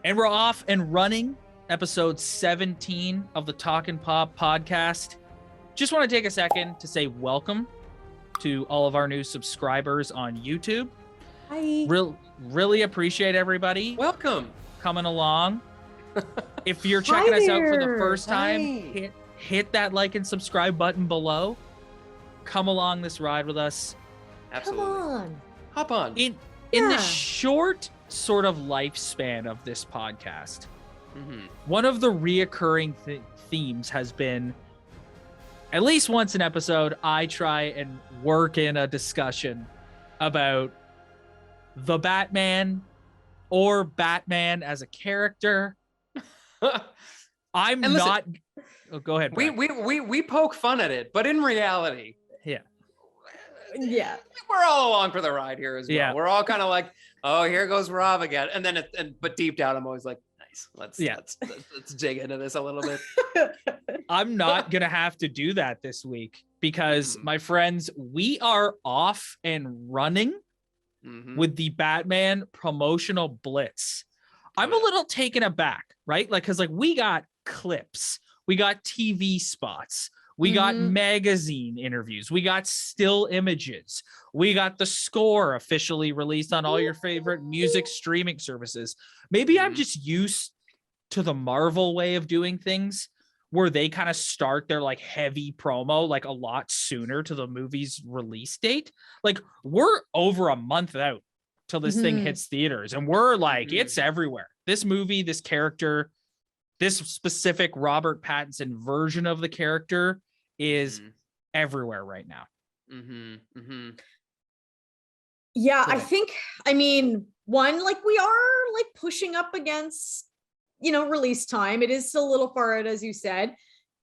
And we're off and running, episode 17 of the Talkin' Pop podcast. Just want to take a second to say welcome to all of our new subscribers on YouTube. Hi. Really appreciate everybody. Welcome. Coming along. If you're checking us out for the first time, Hi. hit that like and subscribe button below. Come along this ride with us. Absolutely. Come on. Hop on. In the short sort of lifespan of this podcast, one of the reoccurring themes has been, at least once an episode, I try and work in a discussion about the Batman or Batman as a character. I'm listen, not. Oh, go ahead. Brad. We poke fun at it, but in reality, Yeah. we're all along for the ride here as well. Yeah. We're all kind of like, oh, here goes Rob again, and then but deep down, I'm always like, nice. Let's dig into this a little bit. I'm not gonna have to do that this week because my friends, we are off and running with the Batman promotional blitz. I'm a little taken aback, right? Like, cause like we got clips, we got TV spots, we got magazine interviews, we got still images, we got the score officially released on all your favorite music streaming services. Maybe I'm just used to the Marvel way of doing things, where they kind of start their like heavy promo like a lot sooner to the movie's release date. Like, we're over a month out till this thing hits theaters, and we're like, it's everywhere. This movie, this character, this specific Robert Pattinson version of the character is everywhere right now. Yeah, I mean, one, like, we are like pushing up against, release time. It is still a little far out, as you said.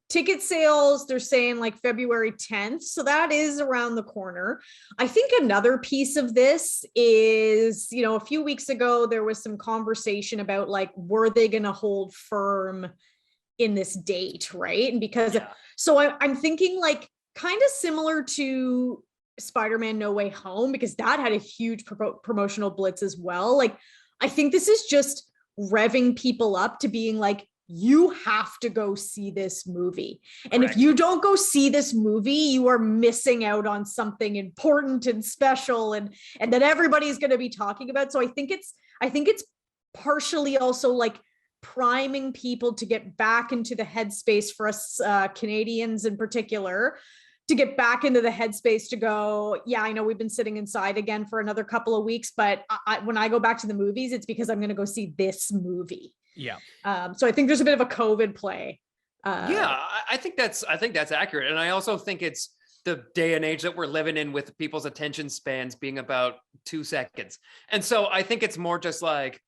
Ticket sales, they're saying like February 10th. So that is around the corner. I think another piece of this is, a few weeks ago, there was some conversation about like, were they going to hold firm in this date, right? And because so I'm thinking like kind of similar to Spider-Man No Way Home, because that had a huge promotional blitz as well. Like, I think this is just revving people up to being like, you have to go see this movie. And if you don't go see this movie, you are missing out on something important and special and that everybody's going to be talking about. So I think it's partially also like priming people to get back into the headspace for us Canadians in particular, to get back into the headspace to go, yeah, I know we've been sitting inside again for another couple of weeks, but when I go back to the movies, it's because I'm going to go see this movie. Yeah. So I think there's a bit of a COVID play. I think that's accurate. And I also think it's the day and age that we're living in, with people's attention spans being about 2 seconds. And so I think it's more just like,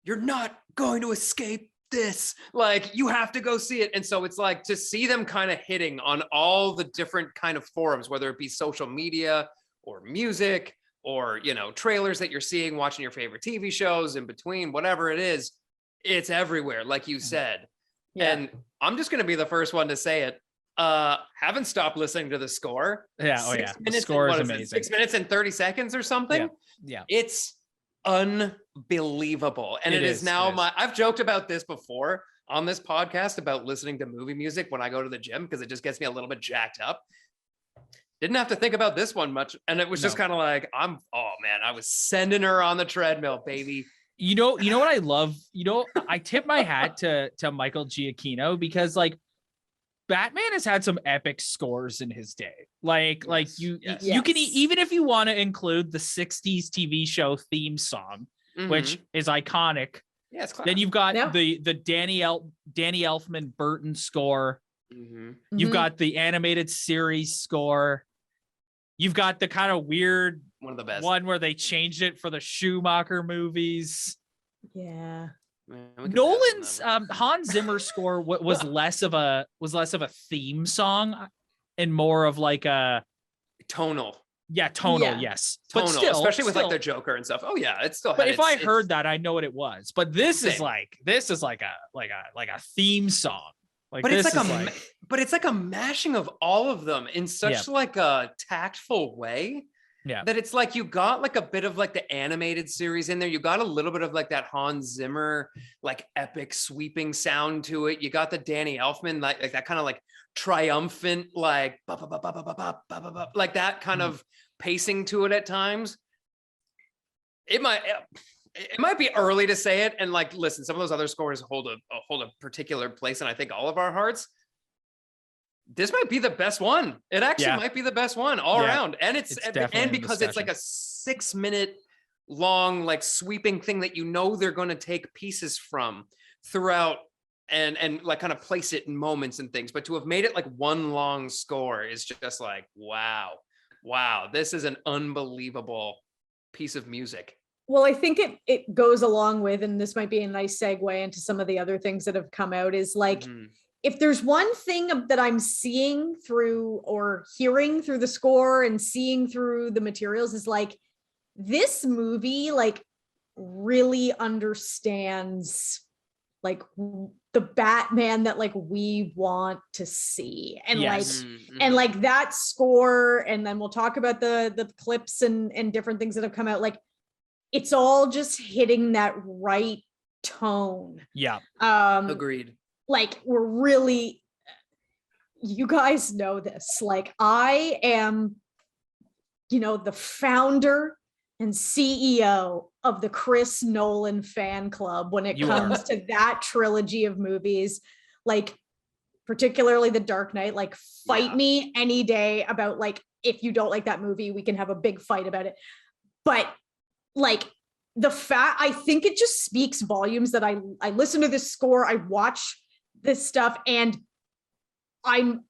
you're not going to escape this. Like, you have to go see it. And so it's like, to see them kind of hitting on all the different kind of forums, whether it be social media or music or, trailers that you're seeing, watching your favorite TV shows in between, whatever it is, it's everywhere, like you said. Yeah. And I'm just going to be the first one to say it. Haven't stopped listening to the score. Yeah. The score is amazing. 6 minutes and 30 seconds or something. Yeah. It's unbelievable. And it is now I've joked about this before on this podcast about listening to movie music when I go to the gym, because it just gets me a little bit jacked up. Didn't have to think about this one much. And it was just kind of like, I was sending her on the treadmill, baby. You know what I love? I tip my hat to Michael Giacchino, because like, Batman has had some epic scores in his day. You can, even if you want to include the 60s TV show theme song, which is iconic. Yeah, it's classic. Then you've got the Danny Elfman Burton score. You've got the animated series score. You've got the kind of weird one of the best one where they changed it for the Schumacher movies. Yeah. Nolan's Hans Zimmer score was less of a theme song and more of like a tonal. Yeah, tonal. Yes, tonal, but still, especially with like the Joker and stuff. Oh yeah, it's still. But if I heard that, I know what it was. But this is like a theme song. But it's like a mashing of all of them in such like a tactful way. Yeah. that it's like you got like a bit of like the animated series in there. You got a little bit of like that Hans Zimmer, like epic sweeping sound to it. You got the Danny Elfman, like that kind of like triumphant, like like that kind of pacing to it at times. It might be early to say it, and like, listen, some of those other scores hold a particular place, and I think all of our hearts. This might be the best one. It actually might be the best one all around, and it's because it's like a 6-minute long, like sweeping thing that they're going to take pieces from throughout and like kind of place it in moments and things. But to have made it like one long score is just like, wow, this is an unbelievable piece of music. Well, I think it goes along with, and this might be a nice segue into some of the other things that have come out, is like, if there's one thing that I'm seeing through or hearing through the score and seeing through the materials is like, this movie like really understands like the Batman that like we want to see. And and like that score, and then we'll talk about the clips and different things that have come out, like it's all just hitting that right tone. Yeah. Agreed. Like we're really, you guys know this, like I am, the founder and CEO of the Chris Nolan fan club when it comes to that trilogy of movies, like particularly The Dark Knight. Like fight me any day about like, if you don't like that movie, we can have a big fight about it. But like I think it just speaks volumes that I listen to this score, I watch this stuff, and I'm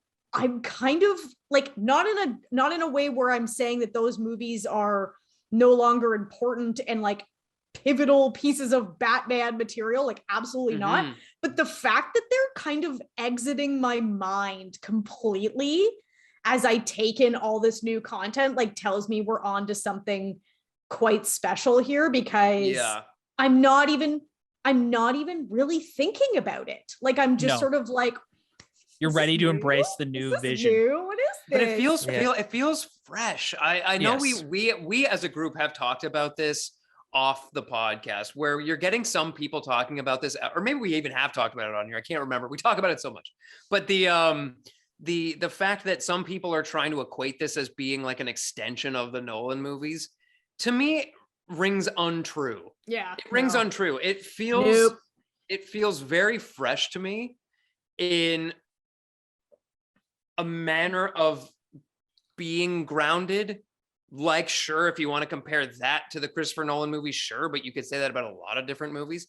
kind of like not in a way where I'm saying that those movies are no longer important and like pivotal pieces of Batman material, like absolutely not. But the fact that they're kind of exiting my mind completely as I take in all this new content, like tells me we're on to something quite special here, because I'm not even really thinking about it. Like I'm just sort of like, you're ready to embrace the new vision. What is this? But it feels fresh. I know we as a group have talked about this off the podcast, where you're getting some people talking about this, or maybe we even have talked about it on here. I can't remember. We talk about it so much. But the fact that some people are trying to equate this as being like an extension of the Nolan movies, to me rings untrue. Yeah. It rings untrue. It feels very fresh to me in a manner of being grounded. Like, sure, if you want to compare that to the Christopher Nolan movies, sure, but you could say that about a lot of different movies.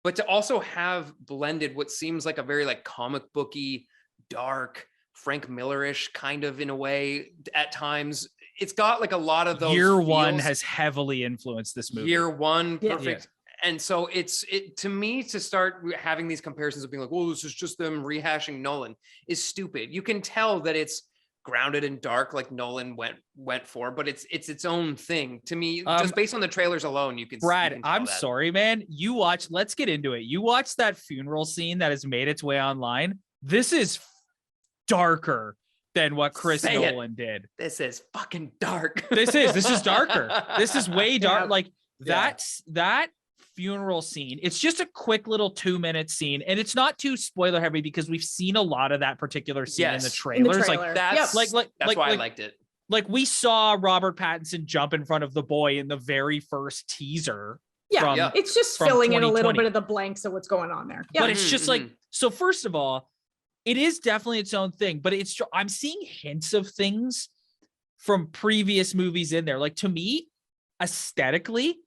But to also have blended what seems like a very like comic booky, dark, Frank Miller-ish kind of in a way at times. It's got like a lot of those. Year One has heavily influenced this movie. Year One, perfect. Yeah. And so it to me, to start having these comparisons of being like, well, this is just them rehashing Nolan, is stupid. You can tell that it's grounded and dark like Nolan went for, but it's its own thing. To me, just based on the trailers alone, you can. Brad, I'm sorry, man. Let's get into it. You watch that funeral scene that has made its way online. This is darker than what Chris Nolan did. This is fucking dark. This is darker. This is way dark. Like that funeral scene. It's just a quick little 2-minute scene, and it's not too spoiler heavy because we've seen a lot of that particular scene in the trailers. Like that's why I liked it. Like we saw Robert Pattinson jump in front of the boy in the very first teaser. It's just filling in a little bit of the blanks of what's going on there. But it's just like, so first of all, it is definitely its own thing, but I'm seeing hints of things from previous movies in there. Like, to me, aesthetically,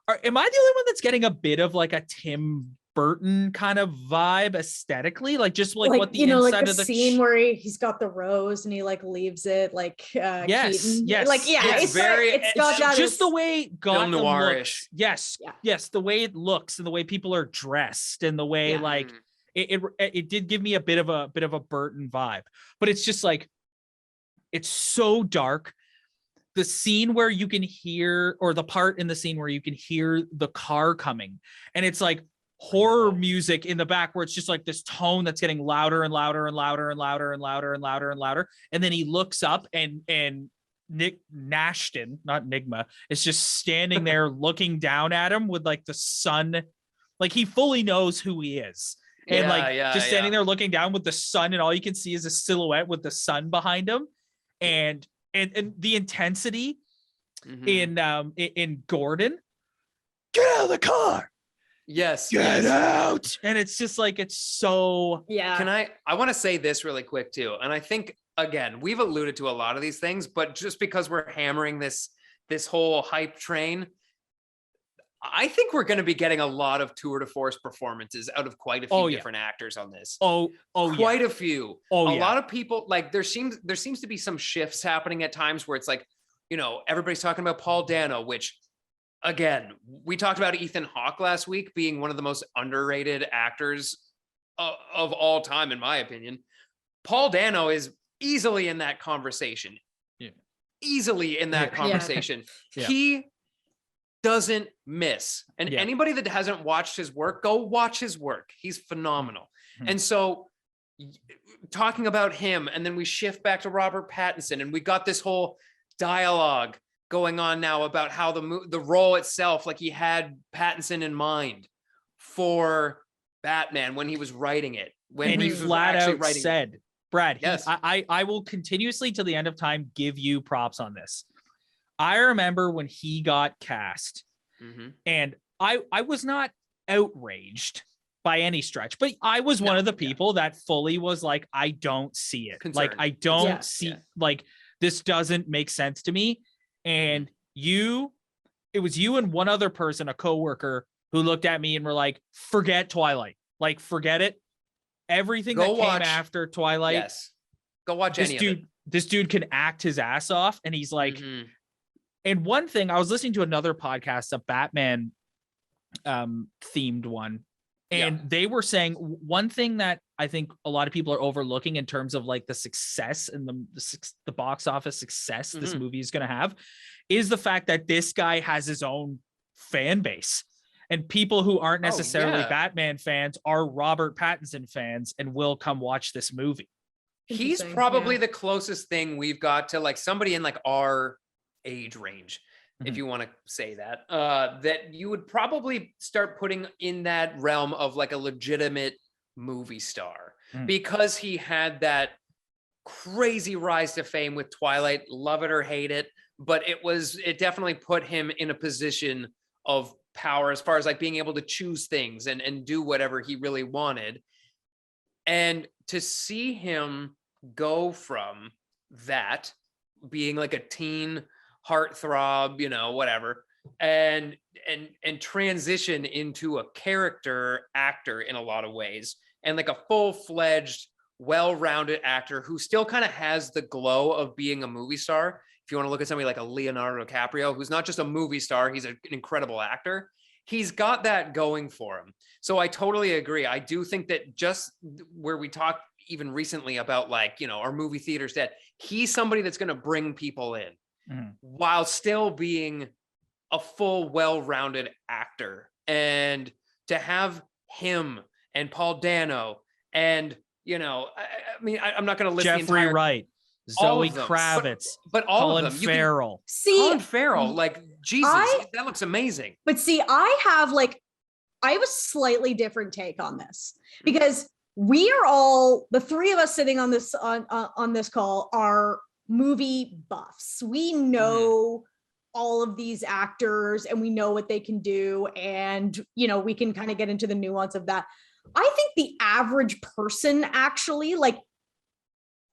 am I the only one that's getting a bit of like a Tim Burton kind of vibe aesthetically? Like just like what the inside like the of the scene where he's got the rose and he like leaves it like yes, Keaton. Yes. Like it's very it's got that just the way Gotham noir-ish. Looks. Yes, the way it looks and the way people are dressed and the way like it did give me a bit of a Burton vibe. But it's just like, it's so dark. The scene where you can hear, or the part in the scene where you can hear the car coming, and it's like horror music in the back where it's just like this tone that's getting louder and louder and louder and louder and louder and louder and louder. And then he looks up and Nick Nashton, not Nigma, is just standing there looking down at him with like the sun, like he fully knows who he is. And just standing there looking down with the sun, and all you can see is a silhouette with the sun behind him. And the intensity in Gordon, get out of the car. Yes. Get out. And it's just like, it's so. Yeah. I want to say this really quick too. And I think, again, we've alluded to a lot of these things, but just because we're hammering this whole hype train, I think we're going to be getting a lot of tour de force performances out of quite a few different actors on this. Quite a few. A lot of people, like there seems to be some shifts happening at times where it's like, everybody's talking about Paul Dano, which again, we talked about Ethan Hawke last week being one of the most underrated actors of all time, in my opinion. Paul Dano is easily in that conversation. Yeah. Easily in that conversation. Yeah. He doesn't miss. And anybody that hasn't watched his work, go watch his work. He's phenomenal. Mm-hmm. And so talking about him, and then we shift back to Robert Pattinson, and we got this whole dialogue going on now about how the role itself, like he had Pattinson in mind for Batman when he was writing it. When he flat out said, Brad, yes. I will continuously to the end of time give you props on this. I remember when he got cast, and I was not outraged by any stretch, but I was one of the people that fully was like, I don't see it. Concerned. Like, I don't see, like, this doesn't make sense to me. And it was you and one other person, a coworker, who looked at me and were like, forget Twilight. Like, forget it. Everything that came after Twilight. Yes. Go watch any of it. This dude can act his ass off. And he's like, and one thing, I was listening to another podcast, a Batman themed one, and they were saying one thing that I think a lot of people are overlooking in terms of like the success and the box office success this movie is going to have is the fact that this guy has his own fan base, and people who aren't necessarily Batman fans are Robert Pattinson fans and will come watch this movie. He's probably the closest thing we've got to like somebody in like our age range, if you want to say that, that you would probably start putting in that realm of like a legitimate movie star, because he had that crazy rise to fame with Twilight, love it or hate it, but it definitely put him in a position of power as far as like being able to choose things and do whatever he really wanted. And to see him go from that being like a teen heartthrob, whatever, and transition into a character actor in a lot of ways, and like a full-fledged, well-rounded actor who still kind of has the glow of being a movie star. If you want to look at somebody like a Leonardo DiCaprio, who's not just a movie star, he's an incredible actor. He's got that going for him. So I totally agree. I do think that just where we talked even recently about like, our movie theaters, that he's somebody that's going to bring people in while still being a full, well-rounded actor. And to have him and Paul Dano and, I'm not going to list Jeffrey Wright, Zoe Kravitz, but all Colin of them. Farrell. Colin Farrell, like, Jesus, that looks amazing. But see, I have a slightly different take on this, because we are all, the three of us sitting on this on this call, are movie buffs. We know all of these actors and we know what they can do, and we can kind of get into the nuance of that. I think the average person, actually, like,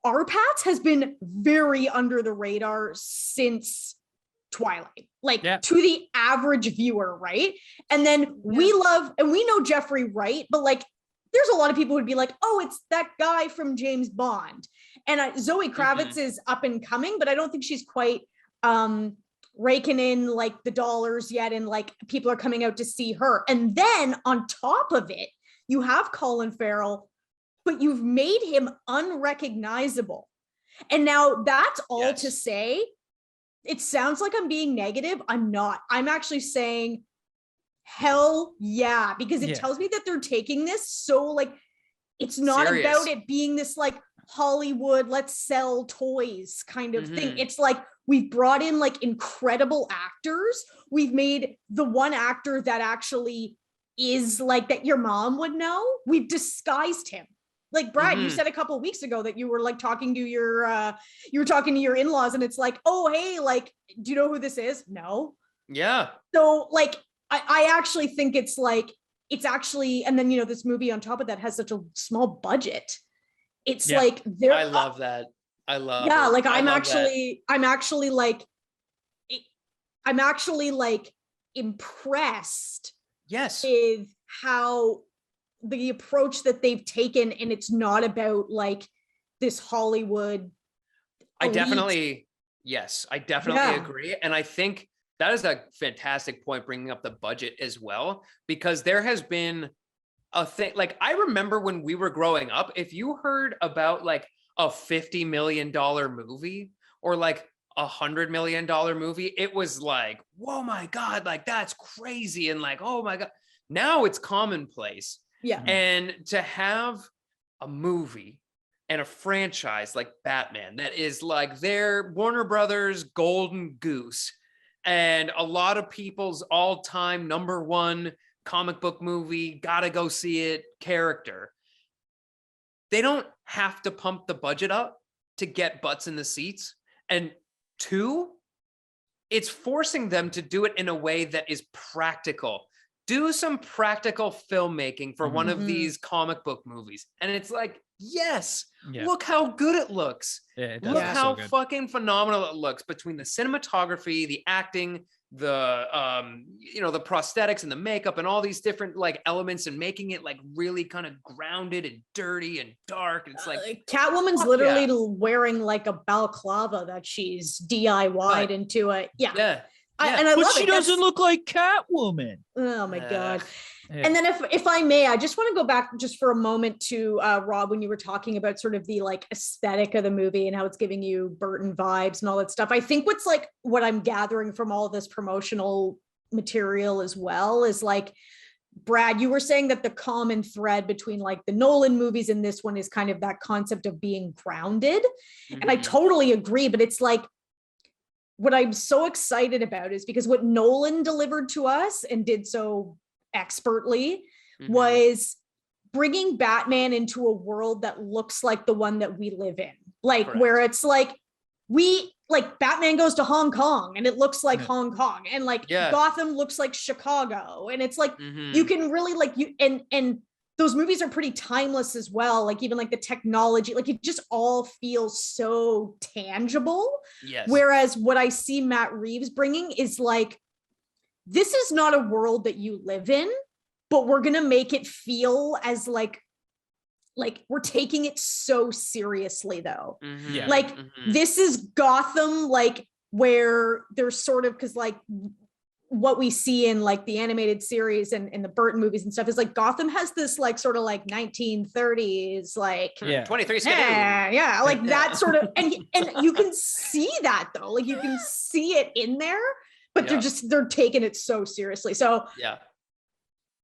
Arpats has been very under the radar since Twilight, to the average viewer, right? And then we love, and we know Jeffrey Wright, but like, there's a lot of people who'd be like, oh, it's that guy from James Bond. And Zoe Kravitz is up and coming, but I don't think she's quite raking in like the dollars yet. And like, people are coming out to see her. And then on top of it, you have Colin Farrell, but you've made him unrecognizable. And now that's all to say, it sounds like I'm being negative. I'm not. I'm actually saying, hell yeah, because it tells me that they're taking this so like, it's not about it being this like Hollywood, let's sell toys kind of thing. Mhm. It's like we've brought in like incredible actors. We've made the one actor that actually is like that your mom would know. We've disguised him. Like Brad, you said a couple of weeks ago that you were like talking to your in-laws, and it's like, oh hey, like, do you know who this is? No. Yeah. So like I actually think it's like it's actually, and then this movie on top of that has such a small budget. It's like there. I love that. I love yeah, it. like I I'm love actually like impressed yes with how the approach that they've taken, and it's not about like this Hollywood I elite. definitely agree. And I think that is a fantastic point, bringing up the budget as well, because there has been a thing. Like, I remember when we were growing up, if you heard about like a $50 million movie or like $100 million movie, it was like, whoa, my God, like that's crazy. And like, oh my God, now it's commonplace. Yeah. And to have a movie and a franchise like Batman that is like their Warner Brothers golden goose and a lot of people's all-time number one comic book movie, gotta go see it character, they don't have to pump the budget up to get butts in the seats. And two, it's forcing them to do it in a way that is practical. Do some practical filmmaking for one of these comic book movies. And it's like, yes, look how good it looks. Yeah, look how fucking phenomenal it looks, between the cinematography, the acting, the the prosthetics and the makeup and all these different like elements, and making it like really kind of grounded and dirty and dark. And it's like Catwoman's literally wearing like a balaclava that she's DIY'd into a and I but love she doesn't look like Catwoman. Oh my God. And then if I may, I just want to go back just for a moment to Rob, when you were talking about sort of the like aesthetic of the movie and how it's giving you Burton vibes and all that stuff. I think what I'm gathering from all this promotional material as well is like, Brad, you were saying that the common thread between like the Nolan movies and this one is kind of that concept of being grounded. And I totally agree, but it's like, what I'm so excited about is because what Nolan delivered to us and did so expertly was bringing Batman into a world that looks like the one that we live in. Like where it's like, Batman goes to Hong Kong and it looks like Hong Kong, and like Gotham looks like Chicago. And it's like, you can really like and those movies are pretty timeless as well. Like even like the technology, like it just all feels so tangible. Yes. Whereas what I see Matt Reeves bringing is like, this is not a world that you live in, but we're going to make it feel as like we're taking it so seriously though. This is Gotham, like where there's sort of, cause like what we see in like the animated series and the Burton movies and stuff is like Gotham has this like sort of like 1930s like 23 that sort of, and you can see that though, like you can see it in there, but they're taking it so seriously. So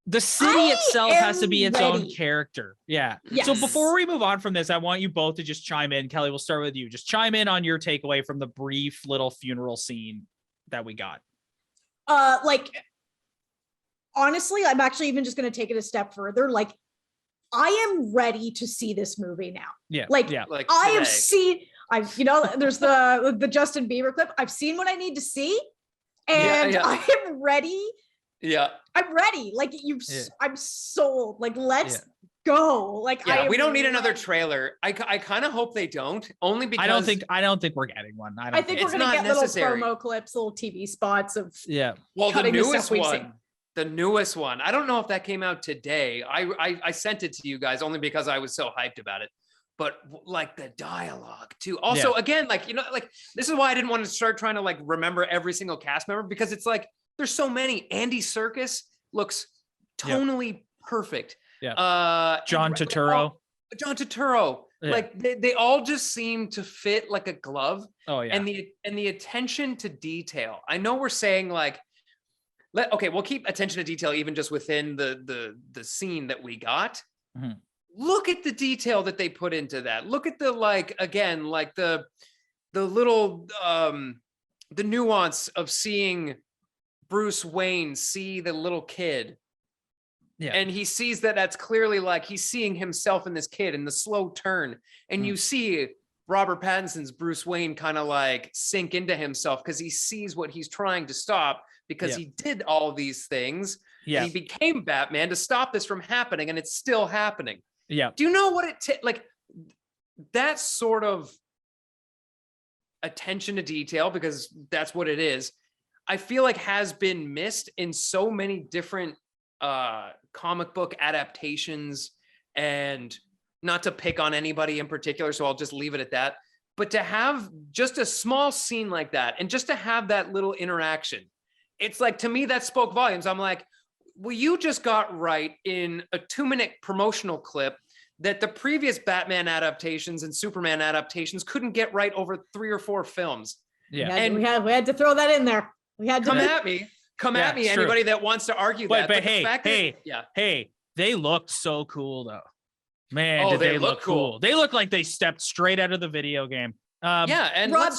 the city itself has to be its own character. Yes. So before we move on from this, I want you both to just chime in. Kelly, we'll start with you. Just chime in on your takeaway from the brief little funeral scene that we got. Like, honestly, I'm actually even just going to take it a step further. Like, I am ready to see this movie now. Like I have seen, there's the Justin Bieber clip. I've seen what I need to see, and I am ready. I'm ready. Like I'm sold. Like, let's go. Like, we don't need another trailer. I kind of hope they don't, only because I don't think we're getting one. I think we're gonna get necessary. Little promo clips, little TV spots of well, the newest one. I don't know if that came out today. I sent it to you guys only because I was so hyped about it. But like the dialogue too. Also, again, like like this is why I didn't want to start trying to like remember every single cast member, because it's like there's so many. Andy Serkis looks tonally perfect. John Turturro. Like they all just seem to fit like a glove. And the attention to detail. I know we're saying like, we'll keep attention to detail even just within the scene that we got. look at the detail that they put into that. Look at the, like, again, like the little the nuance of seeing Bruce Wayne see the little kid. Yeah. And he sees that that's clearly like he's seeing himself in this kid, and the slow turn. And you see Robert Pattinson's Bruce Wayne kind of like sink into himself because he sees what he's trying to stop, because he did all these things and he became Batman to stop this from happening, and it's still happening. Yeah. Do you know what it like that sort of attention to detail, because that's what it is, I feel like has been missed in so many different comic book adaptations, and not to pick on anybody in particular, so I'll just leave it at that. But to have just a small scene like that, and just to have that little interaction, it's like, to me, that spoke volumes. I'm like, well, you just got right in a 2-minute promotional clip that the previous Batman adaptations and Superman adaptations couldn't get right over 3 or 4 films. Yeah. And we had to throw that in there. We had to come at me, anybody that wants to argue that. But hey, they looked so cool though. Man, did they look cool. They look like they stepped straight out of the video game. And Rob,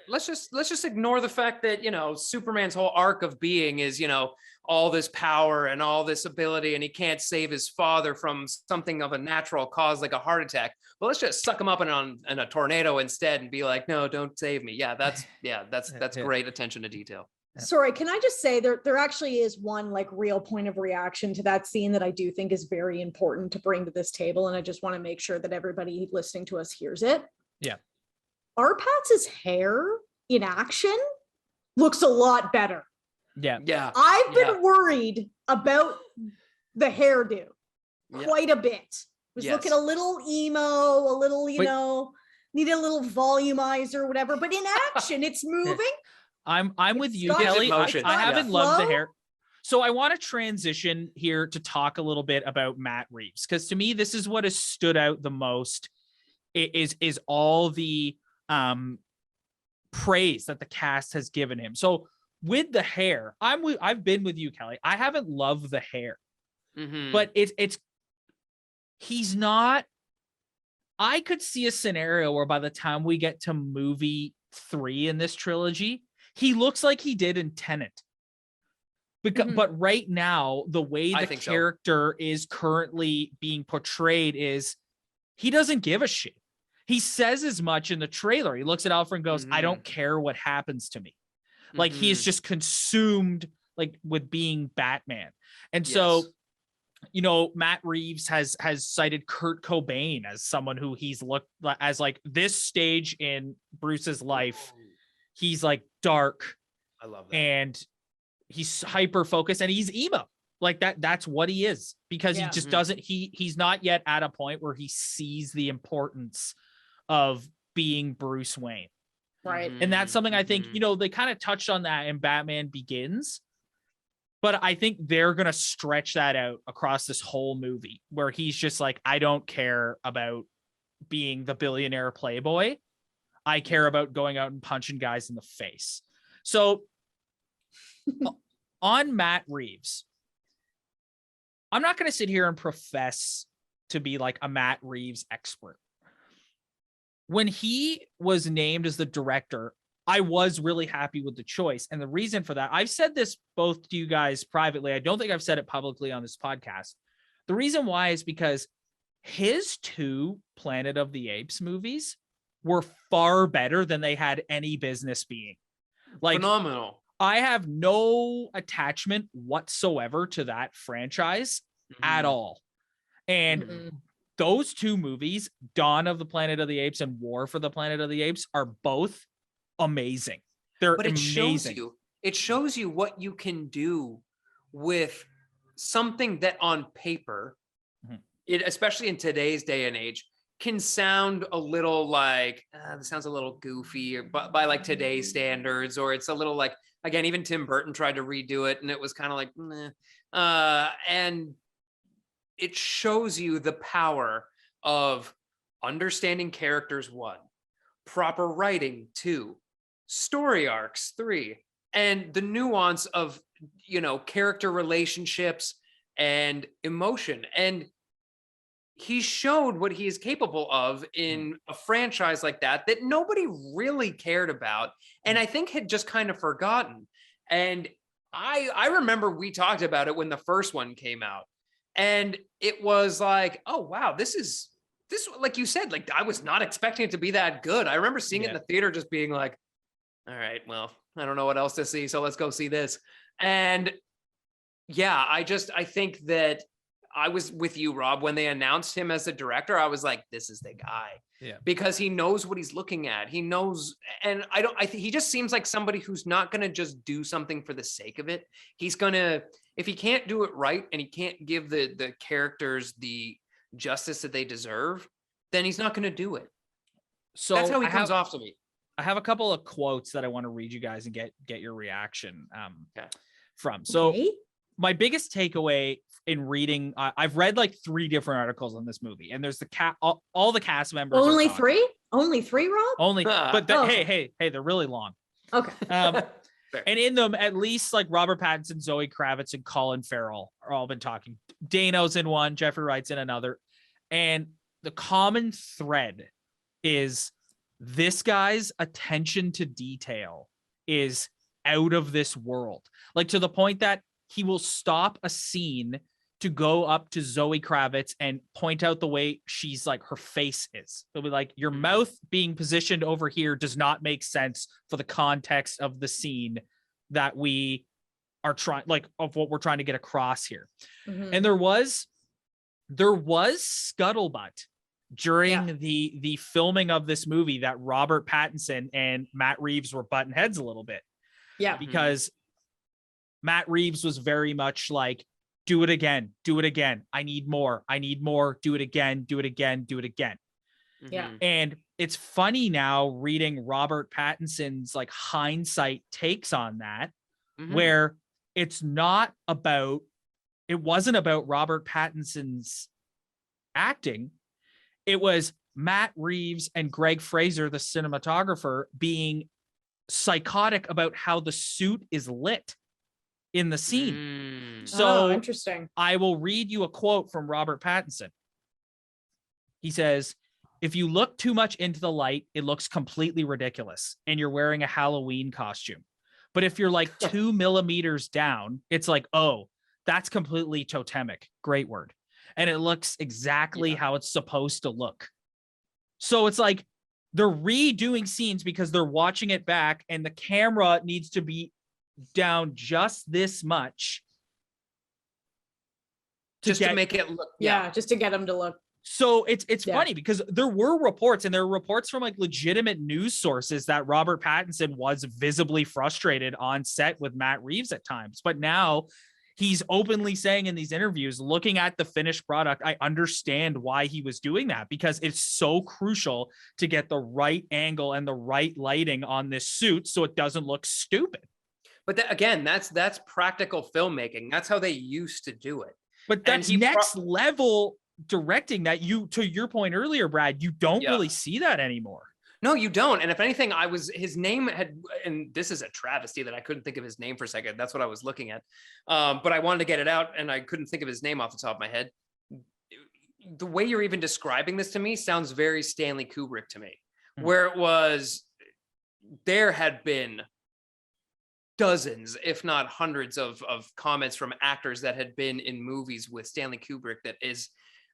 let's just ignore the fact that, you know, Superman's whole arc of being is, you know, all this power and all this ability, and he can't save his father from something of a natural cause like a heart attack. But let's just suck him up in a tornado instead and be like, no, don't save me. That's great attention to detail. Sorry, can I just say there actually is one like real point of reaction to that scene that I do think is very important to bring to this table, and I just want to make sure that everybody listening to us hears it. Yeah. Arpatz's hair in action looks a lot better. Yeah. I've been worried about the hairdo quite a bit. Was looking a little emo, a little, needed a little volumizer, whatever. But in action, it's moving. I'm with you, Kelly. I haven't loved the hair. So I want to transition here to talk a little bit about Matt Reeves, because to me, this is what has stood out the most. Is all the praise that the cast has given him. So with the hair, I've been with you, Kelly. I haven't loved the hair, but he's not. I could see a scenario where by the time we get to movie 3 in this trilogy, he looks like he did in Tenet. But right now, the way the character is currently being portrayed is he doesn't give a shit. He says as much in the trailer. He looks at Alfred and goes, I don't care what happens to me. Like he's just consumed like with being Batman. And so, you know, Matt Reeves has cited Kurt Cobain as someone who he's looked as like this stage in Bruce's life. He's like dark. I love that. And he's hyper focused and he's emo. Like that's what he is, because he just doesn't, he's not yet at a point where he sees the importance of being Bruce Wayne. Right. And that's something I think, you know, they kind of touched on that in Batman Begins, but I think they're going to stretch that out across this whole movie where he's just like, I don't care about being the billionaire playboy. I care about going out and punching guys in the face. So on Matt Reeves, I'm not going to sit here and profess to be like a Matt Reeves expert. When he was named as the director, I was really happy with the choice. And the reason for that, I've said this both to you guys privately. I don't think I've said it publicly on this podcast. The reason why is because his 2 Planet of the Apes movies were far better than they had any business being. Like phenomenal. I have no attachment whatsoever to that franchise at all. And those 2 movies, Dawn of the Planet of the Apes and War for the Planet of the Apes, are both amazing. They're amazing. It shows you what you can do with something that on paper, especially in today's day and age, can sound a little like, this sounds a little goofy, or by like today's standards, or it's a little like, again, even Tim Burton tried to redo it and it was kind of like, and it shows you the power of understanding characters 1, proper writing 2, story arcs 3, and the nuance of, you know, character relationships and emotion. And he showed what he is capable of in a franchise like that nobody really cared about, and I think had just kind of forgotten. And I remember we talked about it when the first one came out, and it was like, oh wow, this, like you said, like I was not expecting it to be that good. I remember seeing it in the theater just being like, all right, well, I don't know what else to see, so let's go see this. And yeah, I think that I was with you, Rob, when they announced him as a director. I was like, this is the guy. Yeah. Because he knows what he's looking at. He knows, and I think he just seems like somebody who's not going to just do something for the sake of it. He's going to, if he can't do it right and he can't give the characters the justice that they deserve, then he's not going to do it. So that's how he comes off to me. I have a couple of quotes that I want to read you guys and get your reaction from. So my biggest takeaway in reading, I've read like 3 different articles on this movie, and there's all the cast members. Only 3, Rob? Only, but hey, they're really long. Okay. And in them, at least like Robert Pattinson, Zoe Kravitz, and Colin Farrell are all been talking. Dano's in one, Jeffrey Wright's in another, and the common thread is this guy's attention to detail is out of this world. Like, to the point that he will stop a scene to go up to Zoe Kravitz and point out the way she's like, her face is. It'll be like, your mouth being positioned over here does not make sense for the context of the scene that we are trying, like, of what we're trying to get across here. And there was scuttlebutt during the filming of this movie that Robert Pattinson and Matt Reeves were butting heads a little bit. Yeah. Because Matt Reeves was very much like, do it again. I need more. Do it again. Do it again. Yeah. And it's funny now reading Robert Pattinson's like hindsight takes on that, where it wasn't about Robert Pattinson's acting. It was Matt Reeves and Greg Fraser, the cinematographer, being psychotic about how the suit is lit in the scene. So interesting. I will read you a quote from Robert Pattinson. He says, if you look too much into the light, it looks completely ridiculous and you're wearing a Halloween costume. But if you're like 2 millimeters down, it's like, oh, that's completely totemic. Great word. And it looks exactly how it's supposed to look. So it's like they're redoing scenes because they're watching it back and the camera needs to be down just this much to make it look. Just to get them to look. So it's funny because there were reports, and there were reports from like legitimate news sources that Robert Pattinson was visibly frustrated on set with Matt Reeves at times. But now he's openly saying in these interviews, looking at the finished product, I understand why he was doing that, because it's so crucial to get the right angle and the right lighting on this suit so it doesn't look stupid. But again, that's practical filmmaking. That's how they used to do it. But that's next level directing that to your point earlier, Brad, you don't really see that anymore. No, you don't. And if anything, his name had, and this is a travesty that I couldn't think of his name for a second. That's what I was looking at. But I wanted to get it out and I couldn't think of his name off the top of my head. The way you're even describing this to me sounds very Stanley Kubrick to me, where it was, there had been dozens, if not hundreds of comments from actors that had been in movies with Stanley Kubrick that is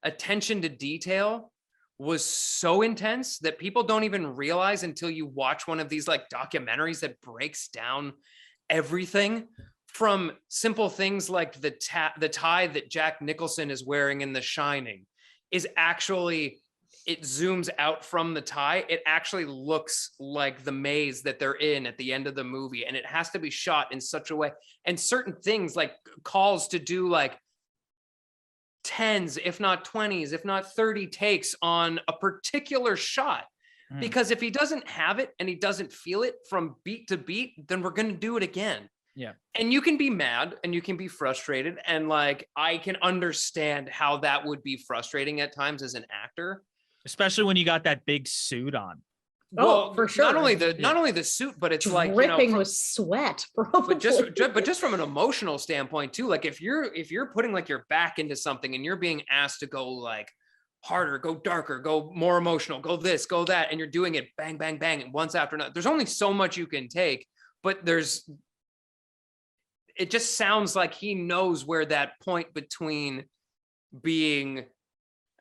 attention to detail was so intense that people don't even realize until you watch one of these like documentaries that breaks down everything, from simple things like the tie that Jack Nicholson is wearing in The Shining is actually, it zooms out from the tie. It actually looks like the maze that they're in at the end of the movie. And it has to be shot in such a way. And certain things like calls to do like 10s, if not 20s, if not 30 takes on a particular shot. Because if he doesn't have it and he doesn't feel it from beat to beat, then we're going to do it again. Yeah. And you can be mad and you can be frustrated. And like, I can understand how that would be frustrating at times as an actor. Especially when you got that big suit on. Well, for sure. Not only the suit, but it's like dripping with sweat, probably. But just from an emotional standpoint too. Like if you're putting like your back into something and you're being asked to go like harder, go darker, go more emotional, go this, go that, and you're doing it bang, bang, bang, and once after another. There's only so much you can take, but it just sounds like he knows where that point between being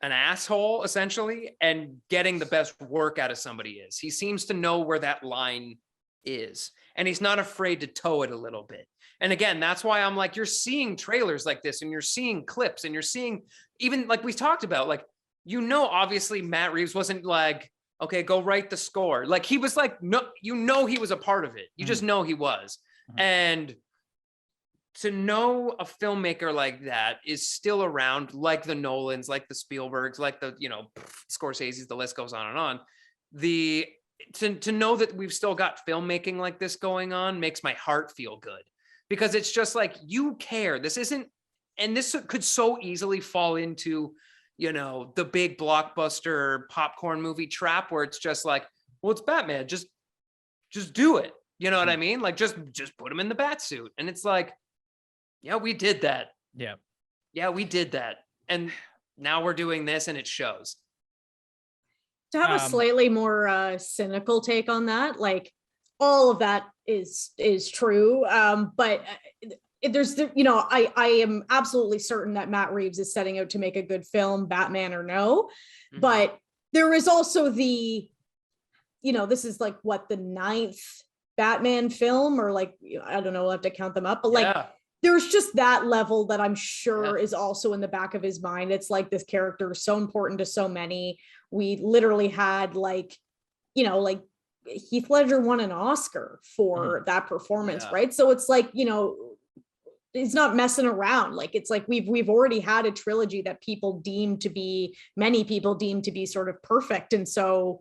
an asshole essentially and getting the best work out of somebody is. He seems to know where that line is, and he's not afraid to toe it a little bit. And again, that's why I'm like, you're seeing trailers like this, and you're seeing clips, and you're seeing, even like we talked about, like, obviously Matt Reeves wasn't like, okay, go write the score. Like, he was like, no, he was a part of it. You just know he was. And to know a filmmaker like that is still around, like the Nolans, like the Spielbergs, like the, Scorsese's, the list goes on and on. To know that we've still got filmmaking like this going on makes my heart feel good, because it's just like, you care. This isn't, and this could so easily fall into, the big blockbuster popcorn movie trap where it's just like, well, it's Batman, just do it. You know what I mean? Like, just put him in the bat suit. And it's like, yeah, we did that. Yeah, we did that. And now we're doing this, and it shows. To have a slightly more cynical take on that, like, all of that is true. But there's, I am absolutely certain that Matt Reeves is setting out to make a good film, Batman or no. Mm-hmm. But there is also the, this is like what, the 9th Batman film, or like, I don't know, we'll have to count them up, but like, there's just that level that I'm sure is also in the back of his mind. It's like, this character is so important to so many. We literally had like Heath Ledger won an Oscar for that performance, right? So it's like, he's not messing around. Like, it's like we've already had a trilogy that many people deem to be sort of perfect. And so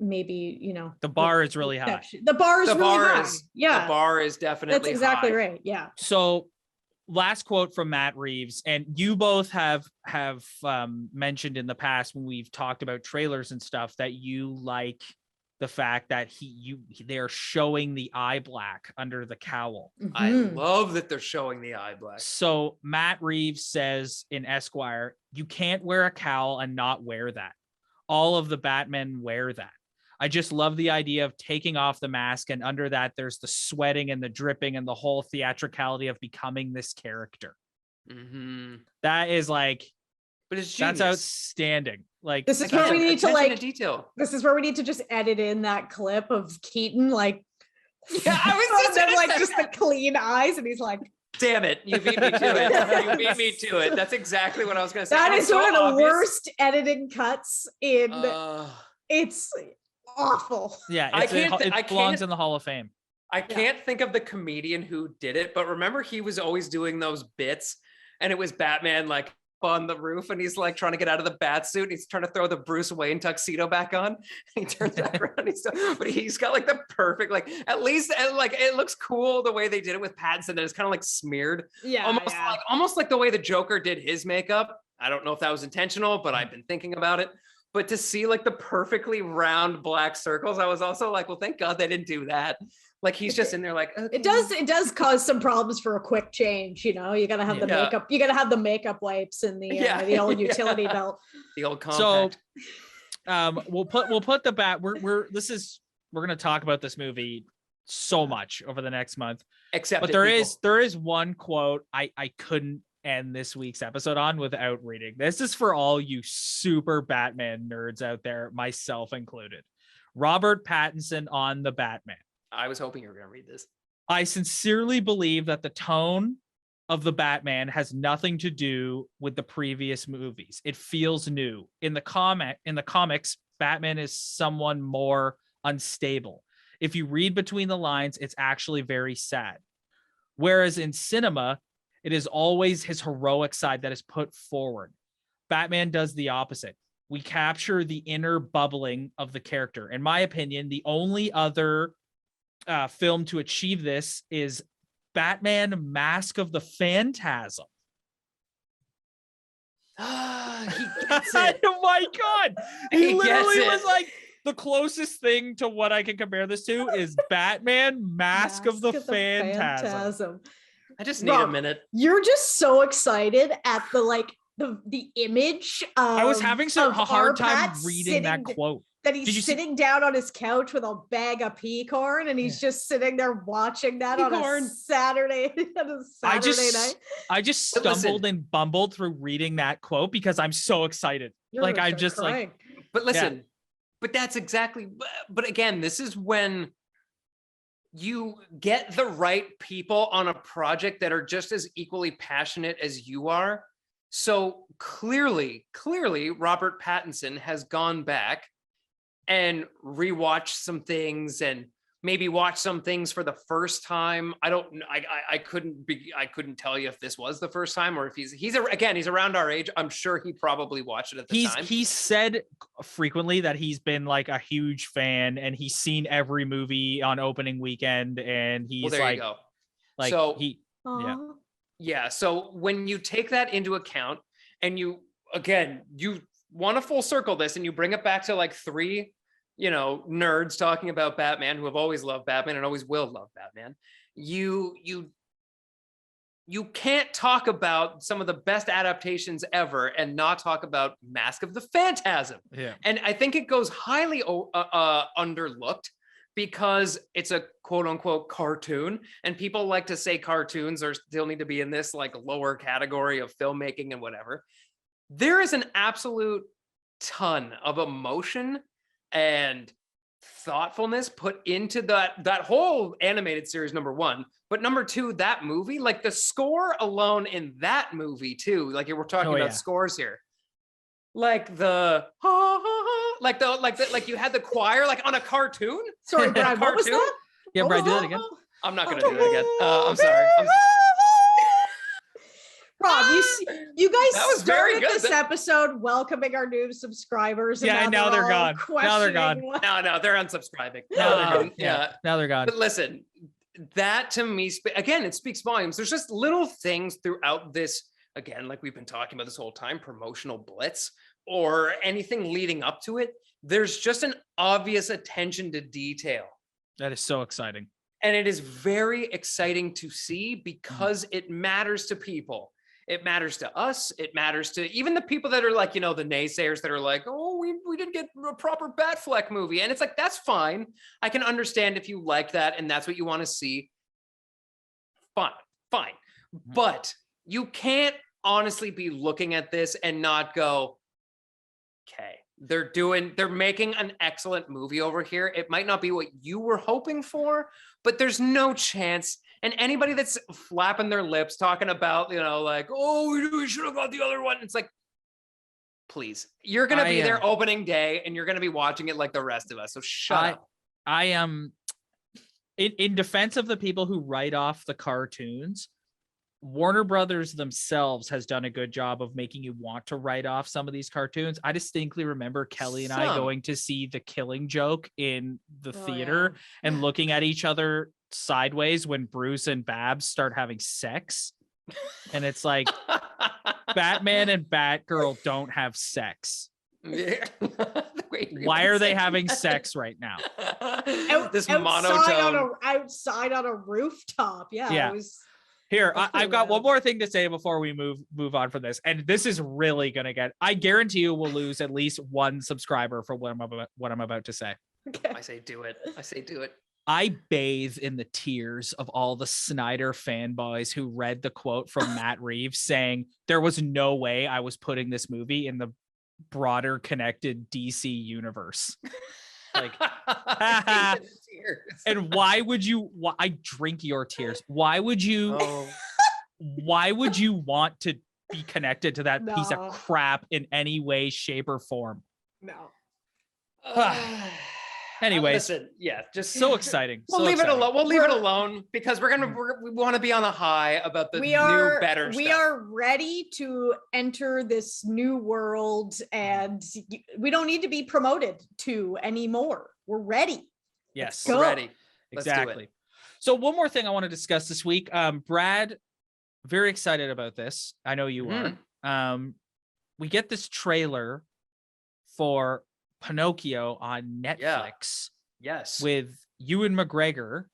maybe, the bar is really high. The bar is really high. Yeah. The bar is definitely That's exactly high. Right. Yeah. So last quote from Matt Reeves, and you both have mentioned in the past when we've talked about trailers and stuff that you like the fact that they're showing the eye black under the cowl. Mm-hmm. I love that they're showing the eye black. So Matt Reeves says in Esquire, you can't wear a cowl and not wear that. All of the Batmen wear that. I just love the idea of taking off the mask, and under that there's the sweating and the dripping and the whole theatricality of becoming this character. Mm-hmm. That is like, but it's genius. That's outstanding. Like, this is where we need to detail. This is where we need to just edit in that clip of Keaton, like, I was just the clean eyes, and he's like, damn it, you beat me to it. You beat me to it. That's exactly what I was going to say. That is one of the worst editing cuts in. It's awful. Yeah, it belongs in the Hall of Fame. I can't think of the comedian who did it, but remember, he was always doing those bits, and it was Batman like on the roof, and he's like trying to get out of the bat suit, and he's trying to throw the Bruce Wayne tuxedo back on. He turns back around, but he's got like the perfect, like, at least like, it looks cool the way they did it with Pattinson, that it's kind of like smeared, almost like the way the Joker did his makeup. I don't know if that was intentional, but I've been thinking about it. But to see like the perfectly round black circles, I was also like, well, thank God they didn't do that. Like, he's just in there like, okay. It does cause some problems for a quick change. You gotta have the makeup. You gotta have the makeup wipes and the old utility belt. The old compact. So we'll put the bat. We're gonna talk about this movie so much over the next month. But there is one quote I couldn't end this week's episode on without reading. This is for all you super Batman nerds out there, myself included. Robert Pattinson on the Batman. I was hoping you were going to read this. I sincerely believe that the tone of the Batman has nothing to do with the previous movies. It feels new. In the comics, Batman is someone more unstable. If you read between the lines, it's actually very sad. Whereas in cinema, it is always his heroic side that is put forward. Batman does the opposite. We capture the inner bubbling of the character. In my opinion, the only other film to achieve this is Batman Mask of the Phantasm. He gets it. Oh my God. He literally was like, the closest thing to what I can compare this to is Batman Mask of the Phantasm. I just need a minute. You're just so excited at the the image of I was having a hard time Arpat reading that quote. That he's sitting down on his couch with a bag of pea corn, and he's just sitting there watching that on a Saturday night. I just stumbled and bumbled through reading that quote because I'm so excited. Like I'm just crying. Like, but listen, but that's exactly. But again, this is when you get the right people on a project that are just as equally passionate as you are. So clearly, Robert Pattinson has gone back and rewatch some things and maybe watch some things for the first time. I couldn't tell you if this was the first time or if he's around our age. I'm sure he probably watched it at the time. He's said frequently that he's been like a huge fan and he's seen every movie on opening weekend, and he's there like, you go. Like so he, yeah. So when you take that into account and you want to full circle this and you bring it back to like three, nerds talking about Batman who have always loved Batman and always will love Batman. You can't talk about some of the best adaptations ever and not talk about Mask of the Phantasm. Yeah. And I think it goes highly underlooked because it's a quote unquote cartoon, and people like to say cartoons are still need to be in this like lower category of filmmaking and whatever. There is an absolute ton of emotion and thoughtfulness put into that whole animated series, number one. But number two, that movie, like the score alone in that movie too, like we're talking about scores here. Like like you had the choir like on a cartoon. Sorry, Brad, what was that? Yeah, Brad, do that again. I'm not gonna do that again. I'm sorry. Rob, you guys started this episode welcoming our new subscribers. And now they're gone. Now they're gone. No, they're unsubscribing. Now they're gone. But listen, that to me, again, it speaks volumes. There's just little things throughout this, again, like we've been talking about this whole time, promotional blitz or anything leading up to it. There's just an obvious attention to detail. That is so exciting. And it is very exciting to see because it matters to people. It matters to us. It matters to even the people that are like, the naysayers that are like, oh, we didn't get a proper Batfleck movie. And it's like, that's fine. I can understand if you like that and that's what you want to see. Fine. But you can't honestly be looking at this and not go, okay, they're making an excellent movie over here. It might not be what you were hoping for, but there's no chance. And anybody that's flapping their lips talking about, like, oh, we should have got the other one. It's like, please, you're going to be there opening day and you're going to be watching it like the rest of us. So shut up. I am in defense of the people who write off the cartoons. Warner Brothers themselves has done a good job of making you want to write off some of these cartoons. I distinctly remember Kelly and I going to see The Killing Joke in the theater and looking at each other sideways when Bruce and Babs start having sex. And it's like, Batman and Batgirl don't have sex. Why are they having sex right now? Outside on a rooftop. Yeah. It was... Here, I've got one more thing to say before we move on from this. And this is really going to I guarantee you we'll lose at least one subscriber for what I'm about to say. Okay. I say do it. I bathe in the tears of all the Snyder fanboys who read the quote from Matt Reeves saying there was no way I was putting this movie in the broader connected DC universe. Like, and why would you? I drink your tears. Why would you? Why would you want to be connected to that piece of crap in any way, shape, or form? No. Anyways, listen, just so exciting. We'll leave it alone. We'll leave it alone because we want to be on a high about the new, better stuff. We are ready to enter this new world, and we don't need to be promoted to anymore. We're ready. Yes, we're ready. Exactly. So one more thing I want to discuss this week. Brad, very excited about this. I know you are. We get this trailer for Pinocchio on Netflix. Yes. With Ewan McGregor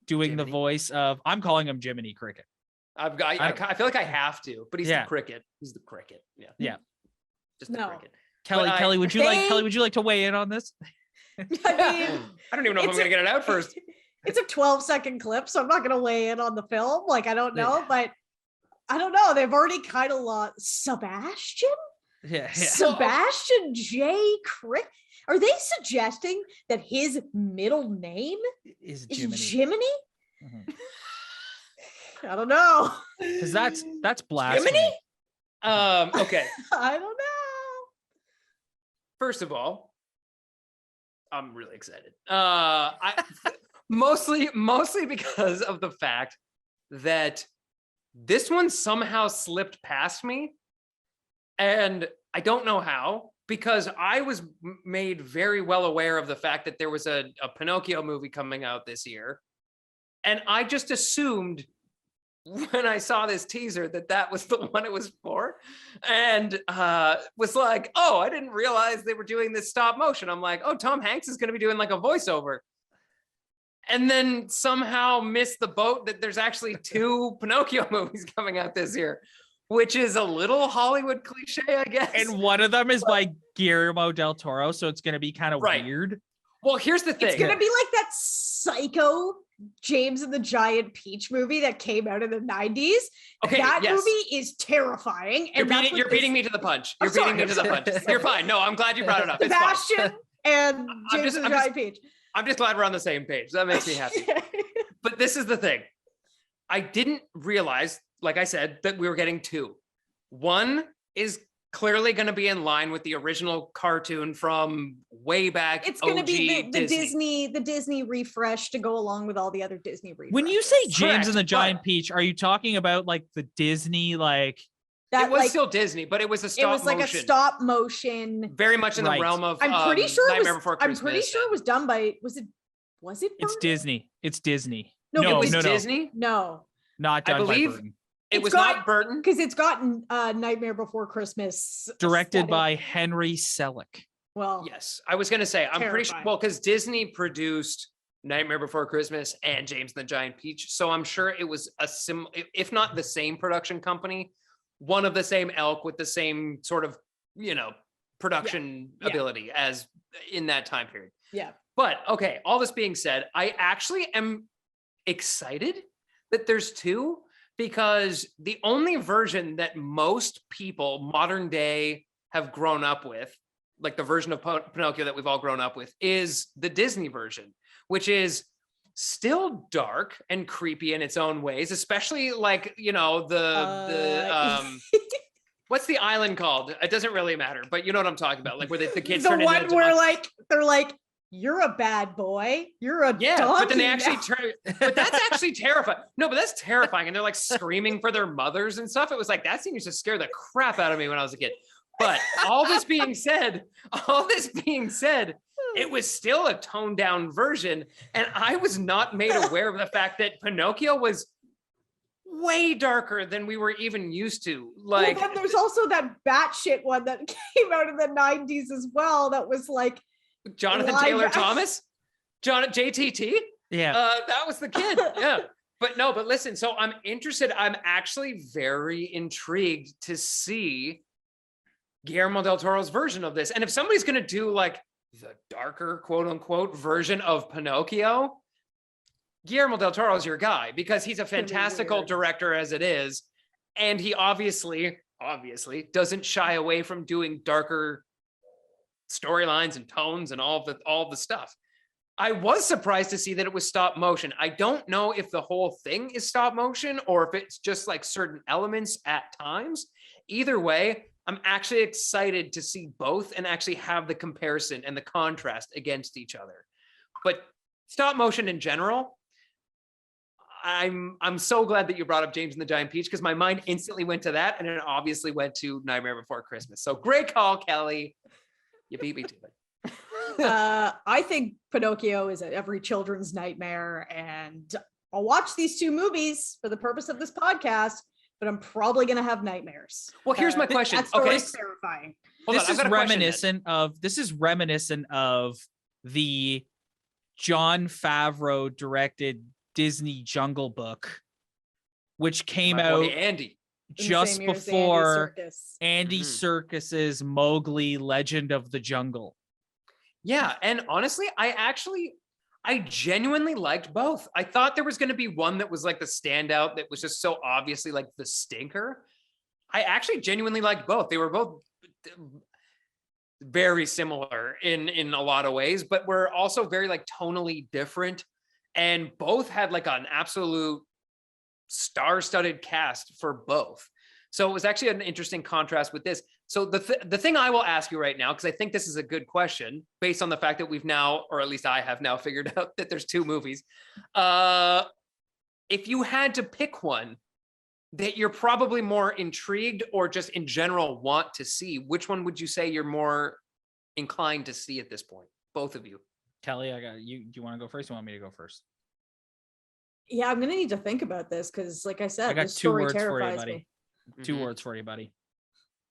doing the voice of, I'm calling him Jiminy Cricket. I feel like I have to, but he's the cricket. He's the cricket. Yeah. Just the cricket. Kelly, would you like to weigh in on this? I mean, I don't even know if I'm gonna get it out first. It's a 12-second clip, so I'm not gonna weigh in on the film. Like, I don't know, but I don't know. They've already kind of lost Sebastian. Yeah. Sebastian J. Crick. Are they suggesting that his middle name is Jiminy? Mm-hmm. I don't know. Because that's blasphemy. Jiminy? Okay. I don't know. First of all, I'm really excited. Mostly because of the fact that this one somehow slipped past me, and I don't know how, because I was made very well aware of the fact that there was a Pinocchio movie coming out this year, and I just assumed when I saw this teaser that was the one it was for, and was like, oh, I didn't realize they were doing this stop motion. I'm like, oh, Tom Hanks is going to be doing like a voiceover. And then somehow missed the boat that there's actually 2 Pinocchio movies coming out this year, which is a little Hollywood cliche, I guess. And one of them is by Guillermo del Toro, so it's going to be kind of weird. Well, here's the thing. It's going to be like that psycho James and the Giant Peach movie that came out in the 90s. Okay, that movie is terrifying. And you're beating me to the punch. You're beating me to the punch. You're fine. No, I'm glad you brought it up. Sebastian and James and the Giant Peach. I'm just glad we're on the same page. That makes me happy. But this is the thing. I didn't realize, like I said, that we were getting 2. One is clearly going to be in line with the original cartoon from way back. It's going to be the Disney refresh to go along with all the other Disney refresh. When you say James and the Giant Peach, are you talking about like the Disney like? That it was still Disney, but it was a stop motion. It was like a stop motion. Very much in the realm of I'm pretty sure Nightmare Before Christmas. I'm pretty sure it was done by was it Burton? It's Disney. It's Disney. No, it was Disney? No. Not done by Burton. It was not Burton. Because it's gotten Nightmare Before Christmas. Directed by Henry Selick. Well, yes. I was gonna say, I'm pretty sure because Disney produced Nightmare Before Christmas and James and the Giant Peach. So I'm sure it was if not the same production company, one of the same elk with the same sort of, production ability as in that time period. Yeah. But okay, all this being said, I actually am excited that there's 2, because the only version that most people modern day have grown up with, like the version of Pinocchio that we've all grown up with, is the Disney version, which is still dark and creepy in its own ways, especially like, what's the island called? It doesn't really matter, but you know what I'm talking about, like where the kids the one where like they're like, you're a bad boy, you're a donkey, but then they actually turn. But that's actually terrifying. No, but that's terrifying, and they're like screaming for their mothers and stuff. It was like that seems to scare the crap out of me when I was a kid. But all this being said, it was still a toned down version, and I was not made aware of the fact that Pinocchio was way darker than we were even used to. Like, well, then there's also that batshit one that came out in the 90s as well. That was like Jonathan Taylor Thomas, JTT. Yeah, that was the kid. Yeah, but listen. So I'm interested. I'm actually very intrigued to see Guillermo del Toro's version of this. And if somebody's going to do like the darker, quote unquote, version of Pinocchio, Guillermo del Toro is your guy, because he's a fantastical director as it is. And he obviously doesn't shy away from doing darker storylines and tones and all the stuff. I was surprised to see that it was stop motion. I don't know if the whole thing is stop motion or if it's just like certain elements at times. Either way, I'm actually excited to see both and actually have the comparison and the contrast against each other. But stop motion in general, I'm so glad that you brought up James and the Giant Peach, because my mind instantly went to that, and it obviously went to Nightmare Before Christmas. So great call, Kelly. You beat me to it. I think Pinocchio is every children's nightmare, and I'll watch these 2 movies for the purpose of this podcast, but I'm probably going to have nightmares. Well, here's my question. That story's terrifying. This is reminiscent of the Jon Favreau directed Disney Jungle Book which came My out boy Andy. just before Andy Serkis's Mowgli Legend of the Jungle. Yeah, and honestly, I genuinely liked both. I thought there was going to be one that was like the standout that was just so obviously like the stinker. I actually genuinely liked both. They were both very similar in a lot of ways, but were also very like tonally different, and both had like an absolute star-studded cast for both. So it was actually an interesting contrast with this. So the thing I will ask you right now, because I think this is a good question based on the fact that we've now, or at least I have now figured out that there's 2 movies. If you had to pick one that you're probably more intrigued or just in general want to see, which one would you say you're more inclined to see at this point? Both of you. Kelly, I got you. Do you want to go first? Or you want me to go first? Yeah, I'm gonna need to think about this because, like I said, I got this 2 story words for you, terrifies buddy. me. 2 words for you, buddy.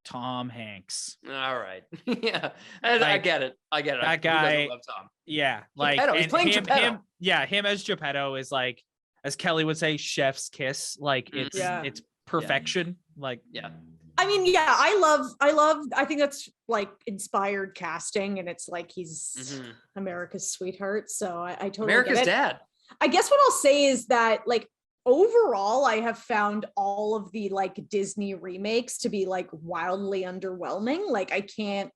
Tom Hanks. All right. Yeah. I get it. That guy. Who doesn't love Tom? Yeah. Like, Geppetto. He's playing Geppetto. Him as Geppetto is like, as Kelly would say, chef's kiss. Like it's perfection. Like, yeah. I mean, yeah, I think that's like inspired casting, and it's like he's America's sweetheart. So I totally America's get it. dad. I guess what I'll say is that, like, overall, I have found all of the like Disney remakes to be like wildly underwhelming. Like, I can't.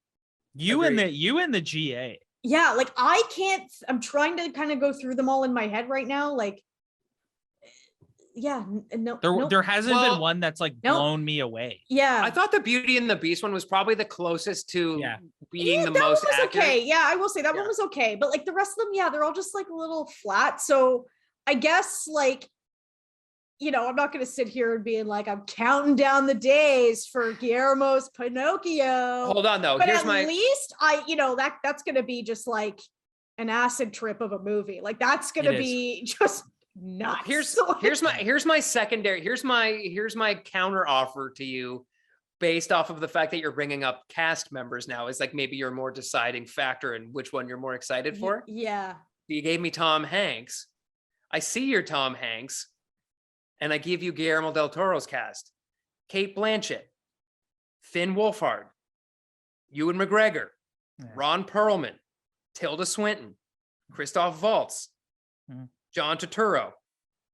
You and the GA. Yeah, like I can't. I'm trying to kind of go through them all in my head right now. Like, yeah, no, there hasn't been one that's like blown me away. Yeah, I thought the Beauty and the Beast one was probably the closest to being the that most one was accurate. okay. Yeah, I will say that one was okay, but like the rest of them, yeah, they're all just like a little flat. So I guess, like, you know, I'm not going to sit here and being like, I'm counting down the days for Guillermo's Pinocchio. Hold on, though. But at least that's going to be just like an acid trip of a movie. Like, that's going to be just nuts. Here's my secondary. Here's my counter offer to you, based off of the fact that you're bringing up cast members now, is like maybe your more deciding factor in which one you're more excited for. Yeah. You gave me Tom Hanks. I see your Tom Hanks. And I give you Guillermo del Toro's cast: Cate Blanchett, Finn Wolfhard, Ewan McGregor, Ron Perlman, Tilda Swinton, Christoph Waltz, John Turturro.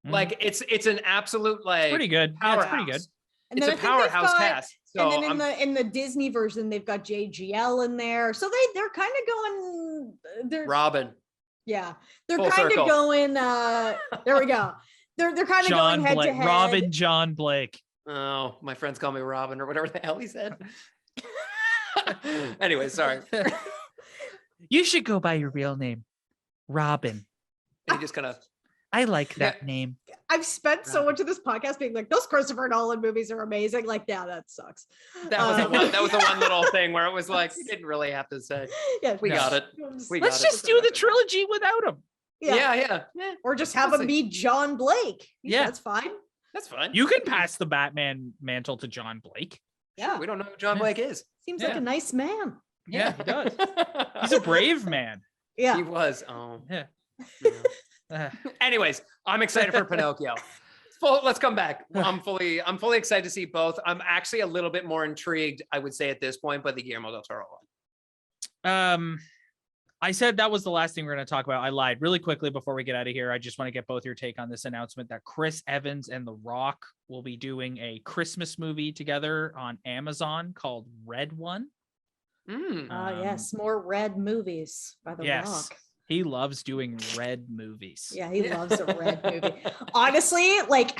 Like, it's an absolute, like, it's pretty good. Powerhouse. It's pretty good. And it's a powerhouse cast. So and then in the Disney version, they've got JGL in there. So they're kind of going. Robin. Yeah, they're kind of going. There we go. They're kind of going head to head. Robin John Blake. Oh, my friends call me Robin, or whatever the hell he said. Anyway, sorry. You should go by your real name, Robin. He just kind of. I like that name. I've spent so much of this podcast being like, those Christopher Nolan movies are amazing. Like, yeah, that sucks. That was the one little thing where it was like, you didn't really have to say. Yeah, we got it. Let's just do the trilogy without him. Yeah. Or just have him be John Blake. Yeah, that's fine. That's fine. You can pass the Batman mantle to John Blake. Yeah, we don't know who John Blake is. Seems like a nice man. Yeah, he does. He's a brave man. Yeah, he was. Oh, yeah. Anyways, I'm excited for Pinocchio. Let's come back. I'm fully excited to see both. I'm actually a little bit more intrigued, I would say, at this point, by the Guillermo del Toro one. I said that was the last thing we're going to talk about. I lied. Really quickly before we get out of here, I just want to get both your take on this announcement that Chris Evans and The Rock will be doing a Christmas movie together on Amazon called Red One. Yes, more red movies by The Rock. He loves doing red movies. Yeah, he loves a red movie. Honestly, like,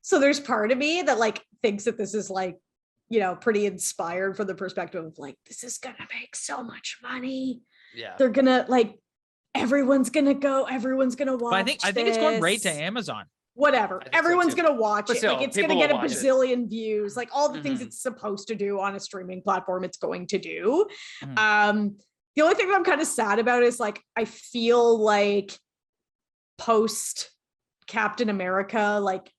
so there's part of me that like thinks that this is like, you know, pretty inspired from the perspective of like, this is gonna make so much money. Yeah, they're gonna like, everyone's gonna watch. But I think it's going right to Amazon. Whatever, everyone's gonna watch it. Still, like, it's gonna get a bazillion views. Like, all the things it's supposed to do on a streaming platform, it's going to do. The only thing that I'm kind of sad about is like, I feel like post Captain America, like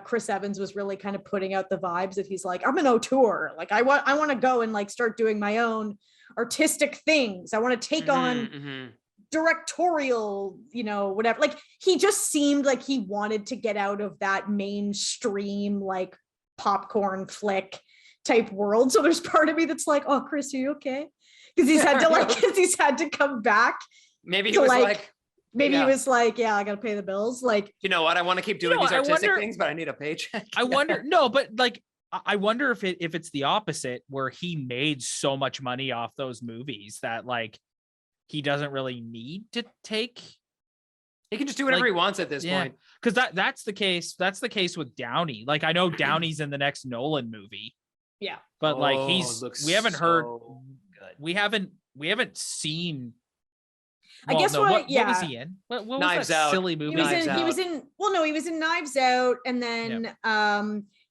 Chris Evans was really kind of putting out the vibes that he's like, I'm an auteur. Like, I want to go and like start doing my own artistic things. I want to take on directorial, whatever. Like he just seemed like he wanted to get out of that mainstream, like popcorn flick type world. So there's part of me that's like, oh, Chris, are you okay? Because he's had to come back. Maybe he was maybe he was like, yeah, I gotta pay the bills. Like, you know what? I want to keep doing these artistic things, but I need a paycheck. I wonder, no, but like, I wonder if it's the opposite, where he made so much money off those movies that like he doesn't really need to take. He can just do whatever he wants at this point. Because that's the case. That's the case with Downey. Like I know Downey's in the next Nolan movie. Yeah. But like we haven't heard. We haven't seen. Well, I guess what was he in? What was Knives that Out. silly movie? He was in Knives Out, and then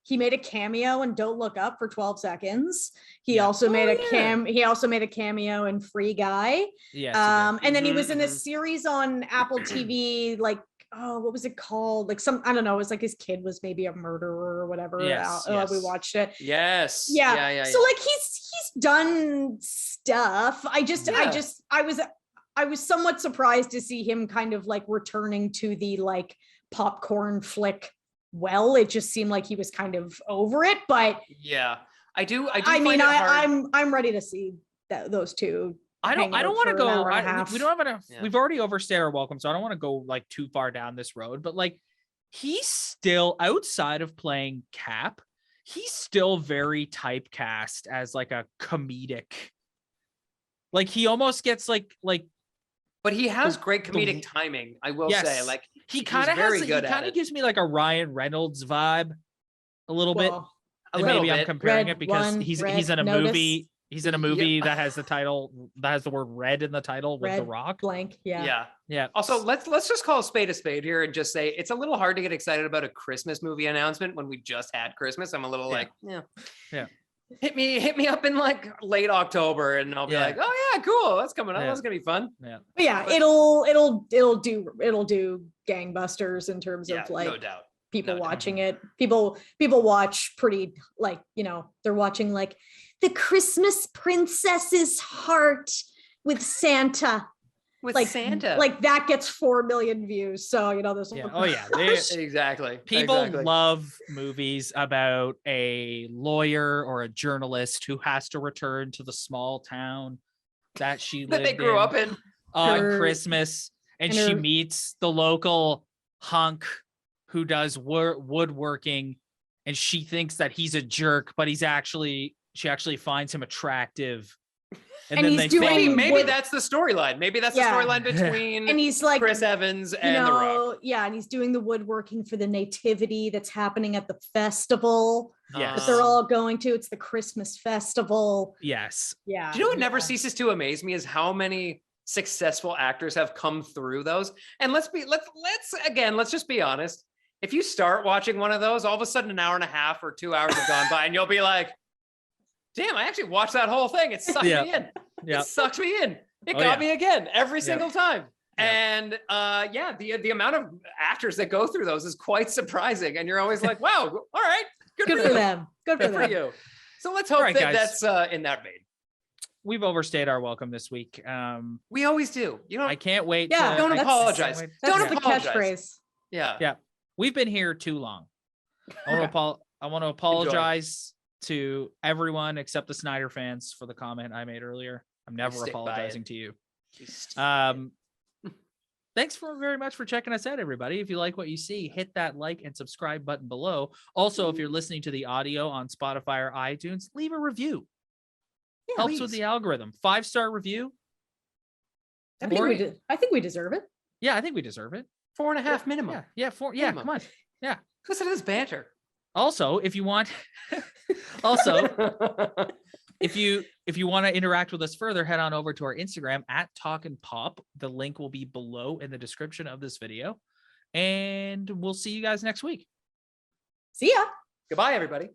he made a cameo in Don't Look Up for 12 seconds. He also made a cameo in Free Guy. Yes. And then he was in a series on Apple TV, like, oh, what was it called? Like I don't know, it was like his kid was maybe a murderer or whatever. Yes. We watched it. Yes. Yeah. So like he's done stuff. I was somewhat surprised to see him kind of like returning to the like popcorn flick. Well, it just seemed like he was kind of over it, but yeah, I do. I'm ready to see those two. I don't want to go. We don't have enough. Yeah. We've already overstayed our welcome, so I don't want to go like too far down this road. But like, he's still outside of playing Cap. He's still very typecast as like a comedic. Like he almost gets like. But he has great comedic timing, I will say. Like he kind of gives me like a Ryan Reynolds vibe, a little bit. Maybe I'm comparing it because he's in a movie. He's in a movie that has the title, that has the word red in the title with The Rock. Blank. Yeah. Also, let's just call a spade here and just say it's a little hard to get excited about a Christmas movie announcement when we just had Christmas. I'm a little yeah. Hit me up in like late October and I'll be like, oh yeah, cool, that's coming up. That's gonna be fun. It'll do gangbusters in terms of like no doubt people watching it. People watch pretty like, they're watching like The Christmas Princess's Heart with Santa. Santa, like that gets 4 million views. So this. Exactly. People love movies about a lawyer or a journalist who has to return to the small town that they grew up in on Christmas, and she meets the local hunk who does woodworking, and she thinks that he's a jerk, but she actually finds him attractive. And he's doing maybe that's the storyline. Maybe that's the storyline between and he's like Chris Evans and The Rock. Yeah, and he's doing the woodworking for the nativity that's happening at the festival. Yes. That they're all going to. It's the Christmas festival. Yes. Yeah. Do you know what never ceases to amaze me is how many successful actors have come through those? And let's just be honest. If you start watching one of those, all of a sudden an hour and a half or 2 hours have gone by and you'll be like, damn, I actually watched that whole thing. It sucked me in. It sucked me in. It got me again every single time. And the amount of actors that go through those is quite surprising. And you're always like, wow, all right, good for them. Good for you. So let's hope that's in that vein. We've overstayed our welcome this week. We always do. I can't wait. Don't apologize. That's the catchphrase. Yeah. We've been here too long. I want to apologize to everyone except the Snyder fans for the comment I made earlier. I'm never apologizing to you. Thanks very much for checking us out, everybody. If you like what you see, hit that like and subscribe button below. Also, if you're listening to the audio on Spotify or iTunes, leave a review. Helps with the algorithm. 5-star review. I think we deserve it. Yeah, I think we deserve it. 4.5 minimum. Yeah, 4. Yeah, come on. Yeah. Listen to this banter. Also, if you want, if you want to interact with us further, head on over to our Instagram at @TalkinPop. The link will be below in the description of this video, and we'll see you guys next week. See ya. Goodbye, everybody.